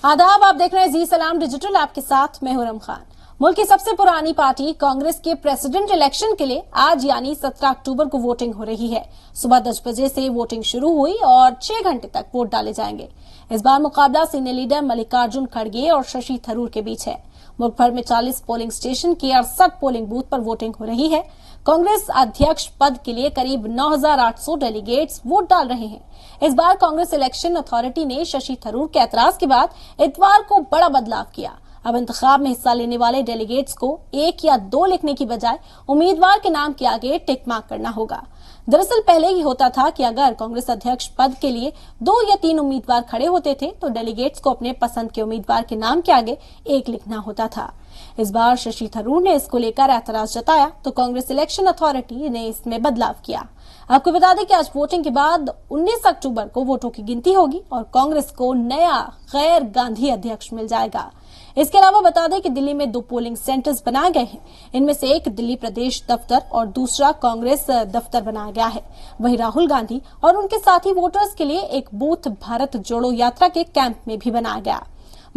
आदाब, आप देख रहे हैं जी सलाम डिजिटल। आपके साथ मैं हूं रम खान। मुल्क की सबसे पुरानी पार्टी कांग्रेस के प्रेसिडेंट इलेक्शन के लिए आज यानी 17 अक्टूबर को वोटिंग हो रही है। सुबह 10 बजे से वोटिंग शुरू हुई और 6 घंटे तक वोट डाले जाएंगे। इस बार मुकाबला सीनियर लीडर मल्लिकार्जुन खड़गे और शशि थरूर के बीच है। मुल्क भर में 40 पोलिंग स्टेशन के 68 पोलिंग बूथ पर वोटिंग हो रही है। कांग्रेस अध्यक्ष पद के लिए करीब 9,800 डेलीगेट्स वोट डाल रहे हैं। इस बार कांग्रेस इलेक्शन अथॉरिटी ने शशि थरूर के एतराज के बाद इतवार को बड़ा बदलाव किया। अब इंतखाब में हिस्सा लेने वाले डेलीगेट्स को 1 या 2 लिखने की बजाय उम्मीदवार के नाम के आगे टिक मार्क करना होगा। दरअसल पहले ही होता था कि अगर कांग्रेस अध्यक्ष पद के लिए 2 या 3 उम्मीदवार खड़े होते थे तो डेलीगेट्स को अपने पसंद के उम्मीदवार के नाम के आगे 1 लिखना होता था। इस बार शशि थरूर ने इसको लेकर एतराज जताया तो कांग्रेस इलेक्शन अथॉरिटी ने इसमें बदलाव किया। आपको बता दें कि आज वोटिंग के बाद 19 अक्टूबर को वोटों की गिनती होगी और कांग्रेस को नया गैर गांधी अध्यक्ष मिल जाएगा। इसके अलावा बता दें कि दिल्ली में 2 पोलिंग सेंटर्स बनाए गए हैं। इनमें से एक दिल्ली प्रदेश दफ्तर और दूसरा कांग्रेस दफ्तर बनाया गया है। वहीं राहुल गांधी और उनके साथी वोटर्स के लिए एक बूथ भारत जोड़ो यात्रा के कैंप में भी बनाया गया।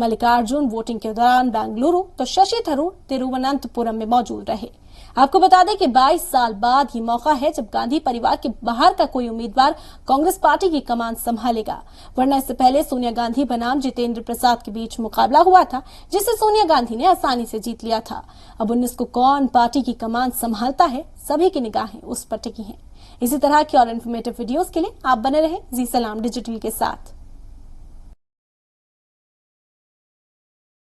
मल्लिकार्जुन वोटिंग के दौरान बेंगलुरु तो शशि थरूर तिरुवनंतपुरम में मौजूद रहे। आपको बता दें कि 22 साल बाद ये मौका है जब गांधी परिवार के बाहर का कोई उम्मीदवार कांग्रेस पार्टी की कमान संभालेगा, वरना इससे पहले सोनिया गांधी बनाम जितेंद्र प्रसाद के बीच मुकाबला हुआ था, जिसे सोनिया गांधी ने आसानी से जीत लिया था। अब 19 को कौन पार्टी की कमान संभालता है, सभी की निगाहें उस पर टिकी हैं। इसी तरह की और इन्फॉर्मेटिव वीडियोस के लिए आप बने रहें जी सलाम डिजिटल के साथ।